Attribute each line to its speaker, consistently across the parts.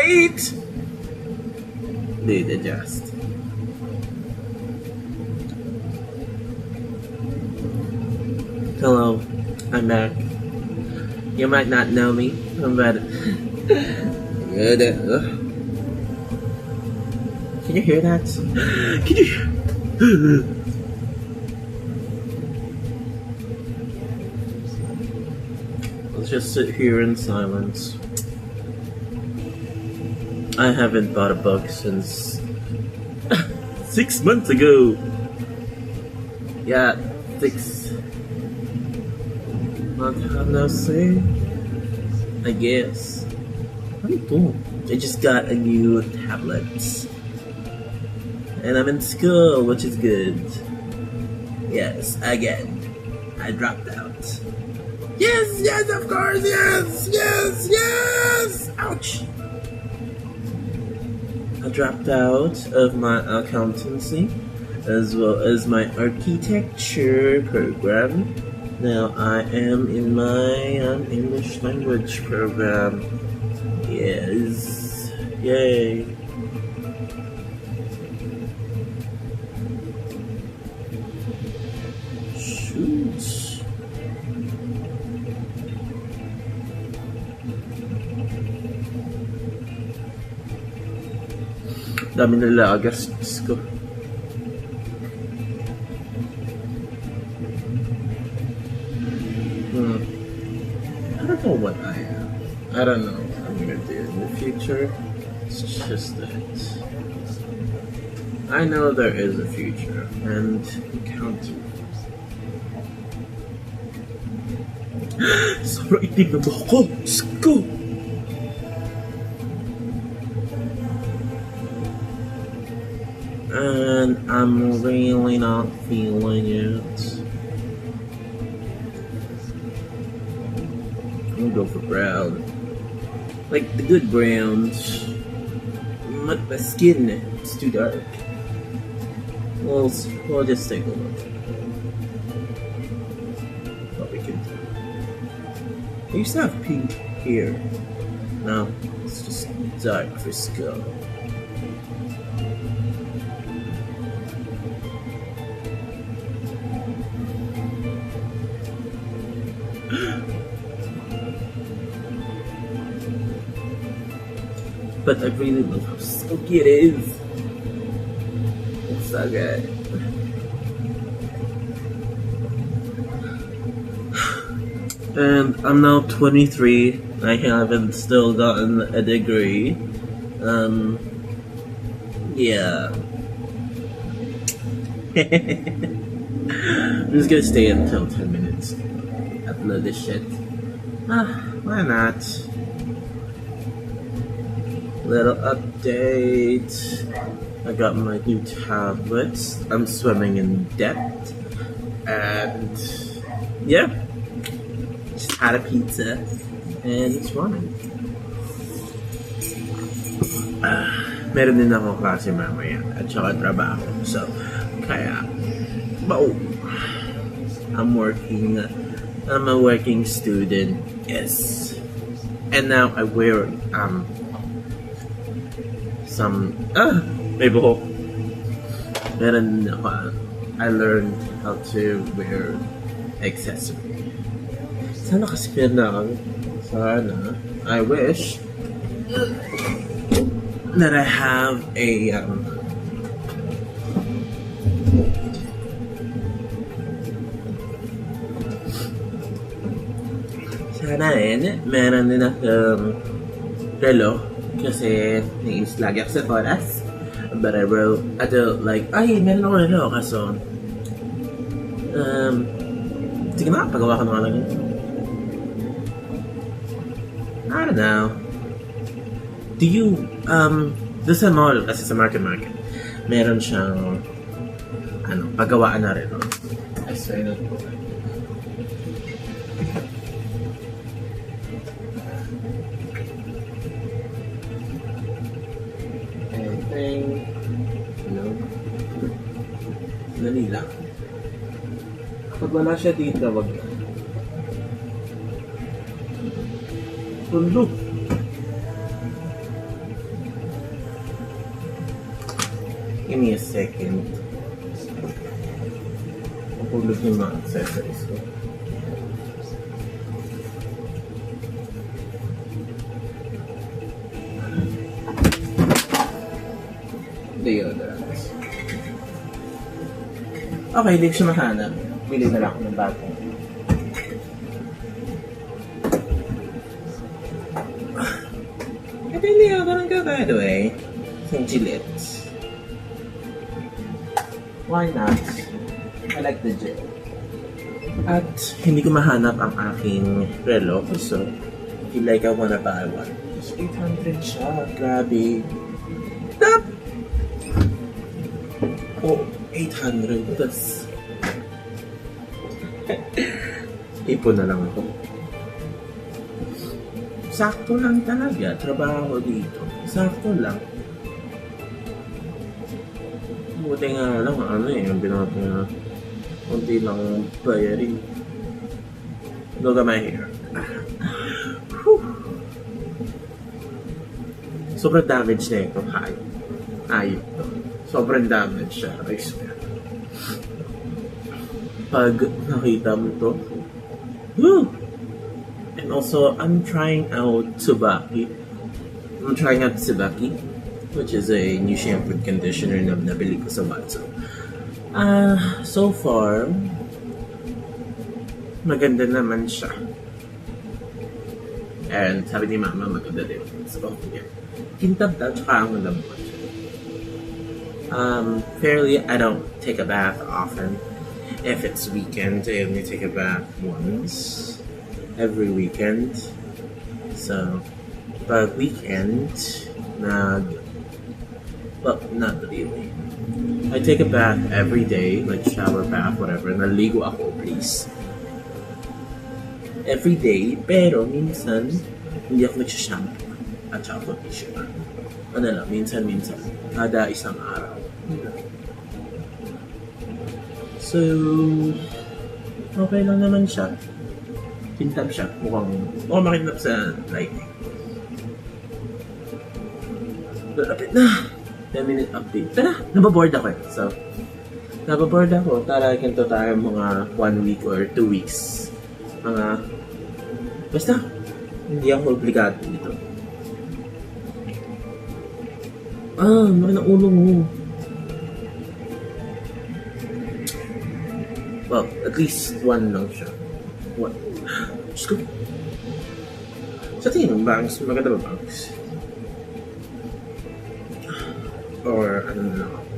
Speaker 1: Wait! Dude, adjust. Hello, I'm back. You might not know me, but good. Can you hear that? Can you hear? Let's just sit here in silence. I haven't bought a book since 6 months ago. Yeah, 6 months. Have no say. I guess. What are you doing? I just got a new tablet. And I'm in school, which is good. Yes, again. I dropped out. Yes, of course, yes! Ouch! I dropped out of my accountancy, as well as my architecture program. Now I am in my English language program. Yes, yay! Shoot. Dami nila agas ko. I don't know what I am. I don't know what I'm gonna do in the future. It's just that I know there is a future, and counting. Sobrang itig na buhok ko! Diyos ko! And I'm really not feeling it. I'm gonna go for brown. Like the good browns. But my skin is too dark. We'll just take a look. What we can do. I used to have pink here. Now it's just dark for skull. But I really love how silky it is. It's so good. And I'm now 23. I haven't still gotten a degree. Yeah. I'm just gonna stay until 10 minutes. Upload this shit. Why not? Little update. I got my new tablet. I'm swimming in debt. And yeah. Just had a pizza. And it's running. Meron din ako klase mamaya. At saka trabaho. So, kaya, I'm a working student. Yes. And now I wear may buhok. Meron ako. I learned how to wear accessory. Sana kasi meron. Sana. I wish that I have a sana meron din akong relo kasi nais lagi ako sa oras. But I don't like, meron ako relo kaso sige na, pagawa ko na lang yun. I don't know. Do you, doon sa mall, kasi sa market, meron siyang, paggawaan na rin, no? I swear na po. Dali lang. Kapag wala siya dito, wag na. Tundo. Give me a second. Mahulog yung mga accessories ko. Deodorants. Okay, hindi ko siya mahanap. Bili na lang ako ng bagong. Ito yung deodorant ko, by the way. Yung Gillette. Why not? I like the gel. At hindi ko mahanap ang aking relo. So, I feel like I wanna buy one. It's 800 siya. Grabe. Tap! Oh, 800. That's... Ipon na lang ako. Sakto lang talaga. Trabaho dito. Sakto lang. Buti nga lang, ano eh, yung binato na kunti lang bayarin. Look at my hair. Sobrang damage na ito. Ayop to. Sobrang damage siya. I swear. Pag nakita mo to, woo! And also, I'm trying out Tsubaki. Which is a new shampoo and conditioner na nabili ko sa Watson. So far, maganda naman siya. And sabi ni Mama, maganda din. So, yeah. Kintab na, tsaka ang lambot. Fairly, I don't take a bath often. If it's weekend, I only take a bath once every weekend. So, pag weekend, well, not really. I take a bath every day, like shower bath, whatever. Naligo ako, please. Every day, pero minsan, hindi ako nagsashampoo at saka conditioner. Ano lang, minsan. Kada isang araw. So, okay lang naman siya. Kintab siya. Mukhang makintab sa lighting. Lapit na! 10-minute update. Tara! Nababoard ako eh. So, nababoard ako. Tara, ganito tayo mga 1 week or 2 weeks. Basta, hindi ako obligado dito. Laki ng ulo mo. Well, at least 1 lang siya. 1. Diyos ko. Sa tingin ng bangs, maganda ba bangs? Or ano na lang ako.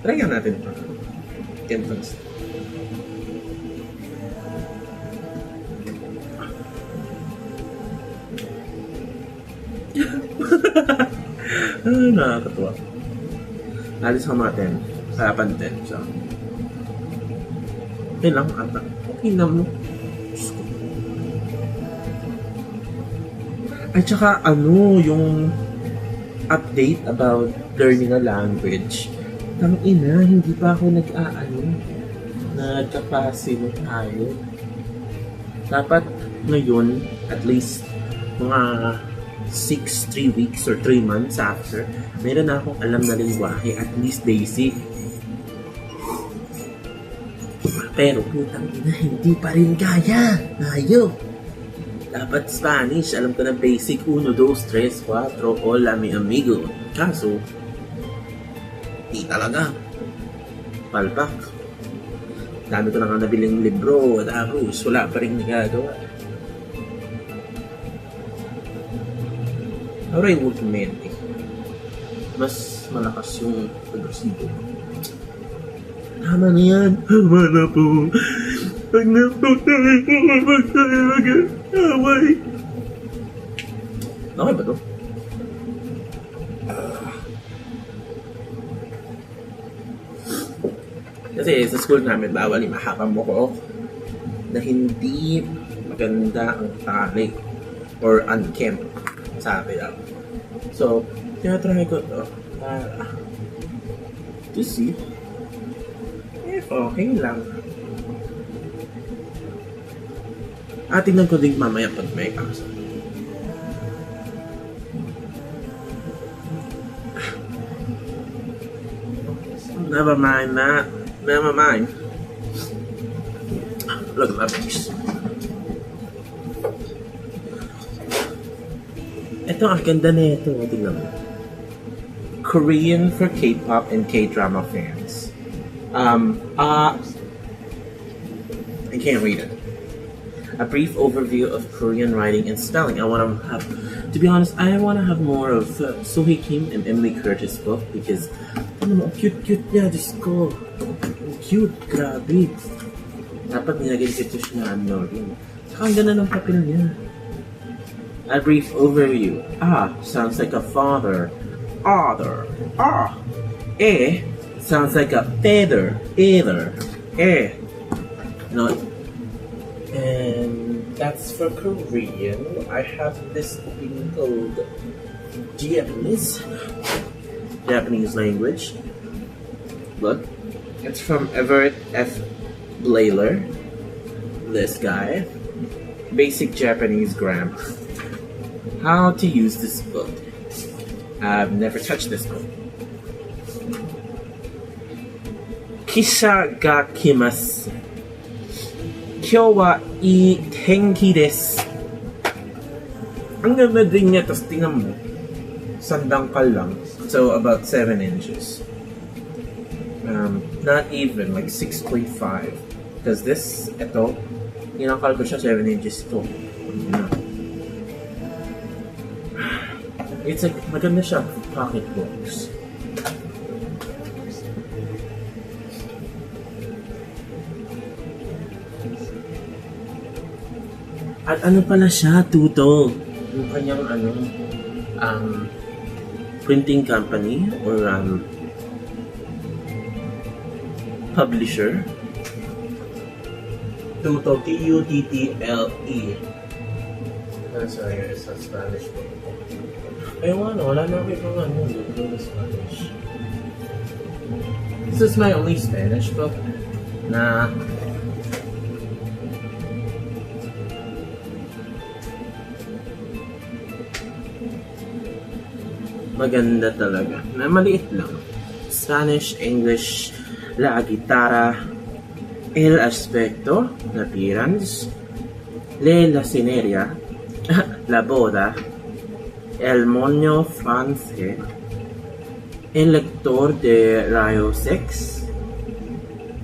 Speaker 1: Try nga natin ito. Entrance. Nakakatuwa. Alis ka mga 10. Harapan 10. So, okay lang ata. Okay na mo. At saka yung update about learning a language. Tangina, hindi pa ako nagkapasino tayo. Dapat ngayon, at least mga 3 weeks or 3 months after, meron na akong alam na lingwahe, at least basic. Pero putang ina, hindi pa rin kaya. Ayok. Dapat Spanish, alam ko na basic 1, 2, 3, 4, hola mi amigo. Kaso, di talaga. Palpak. Dami ko na nga nabiling libro, tapos wala pa rin nagagawa. Aray, ultimate. Mas malakas yung agresibo. Tama na yan. Tama na po. Pag tayo mag-away. Okay ba to? Kasi sa school namin, bawal yung mahapang mukha na hindi maganda ang tali or unkempt, sabi lang. So, tinatry ko to para to see if okay lang. Tingnan ko din mamaya pag may asa. Never mind that. Never mind. Look at this. Ito, ang ganda na ito. Tingnan mo. Korean for K-pop and K-drama fans. I can't read it. A brief overview of Korean writing and spelling. To be honest, I want to have more of Sohee Kim and Emily Curtis book because, cute niya, Diyos ko. Cute, grabe. Dapat nilagay dito siya na rin. Saka ang ganda ng papel niya. A brief overview. Sounds like a father. Other. Sounds like a feather. Either. No. And that's for Korean. I have this thing called Japanese language. Look, it's from Everett F. Blayler. This guy. Basic Japanese grammar. How to use this book. I've never touched this book. Kisha ga kimasu. Kyou wa ii tenki desu. Ang ganda din niya, tapos tingnan mo. Sandangkal lang. So, about 7 inches. Not even, like 6.5. Because this, ito, inakal ko siya 7 inches ito. It's like, maganda siya for pocket books. At ano pala siya, Tuto? Yung kanyang printing company or publisher. Tuto, T-U-T-T-L-E. Sorry, it's not Spanish. Ayun wala na ako ibang Spanish. This is my only Spanish book na maganda talaga. Na maliit lang. Spanish, English, la guitarra, el aspecto, l'appearance, la sceneria, la boda, el moño francés, el lector de rayos X,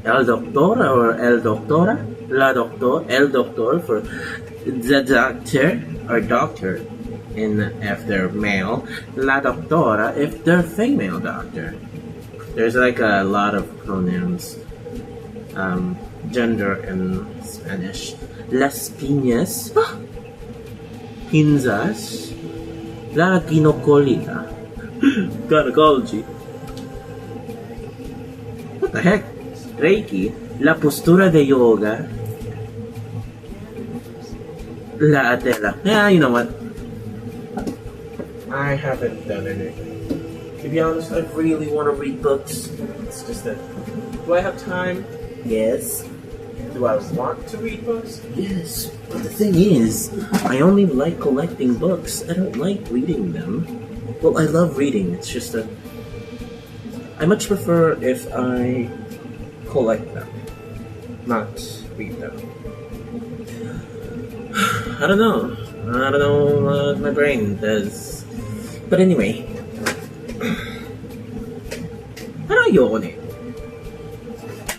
Speaker 1: el doctor or el doctora, la doctor, el doctor for the doctor or doctor if they're male, la doctora if they're female doctor. There's like a lot of pronouns, gender in Spanish. Las piñas, pinzas, la ginocolita. Gynecology. What the heck? Reiki. La postura de yoga. La atela. Yeah, you know what? I haven't done anything. To be honest, I really want to read books. It's just that. Do I have time? Yes. Do I want to read books? Yes. But the thing is, I only like collecting books. I don't like reading them. Well, I love reading. It's just that I much prefer if I collect them, not read them. I don't know what my brain does. But anyway, parang ayoko na eh.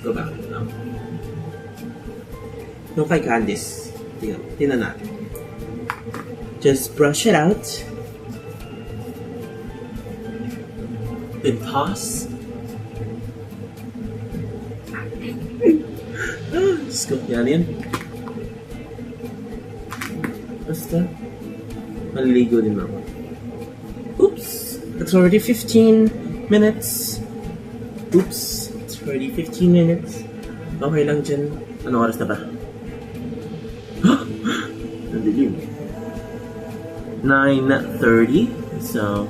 Speaker 1: Go back now. No kay Candice. Tingnan natin. Just brush it out. Then toss. Just go yan. Basta. Maliligo din ako. Oops! It's already 15 minutes. Oops! It's already 15 minutes. Okay lang dyan. Ano oras na ba? Nandilim. 9:30. So,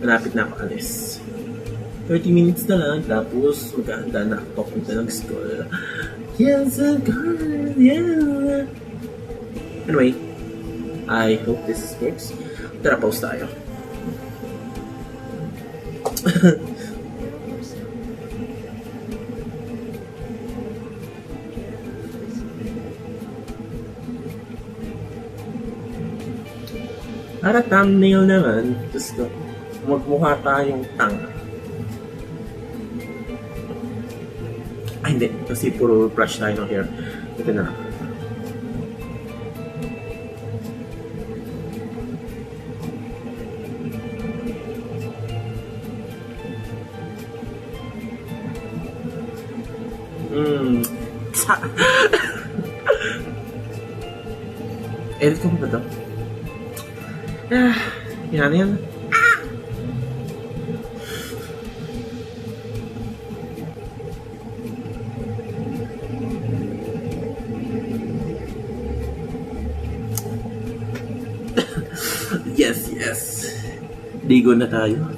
Speaker 1: malapit na ako alis. 30 minutes na lang. Tapos, maghahanda na ako papunta ng school. Yes, of course, yeah. Anyway, I hope this works. Tara, pause tayo. Para thumbnail naman, gusto magmukha tayong tanga. Ay, hindi. Kasi puro brush tayo ng hair. Ito na. Edit ko ba ito? Yan. Yes. Ligo na tayo.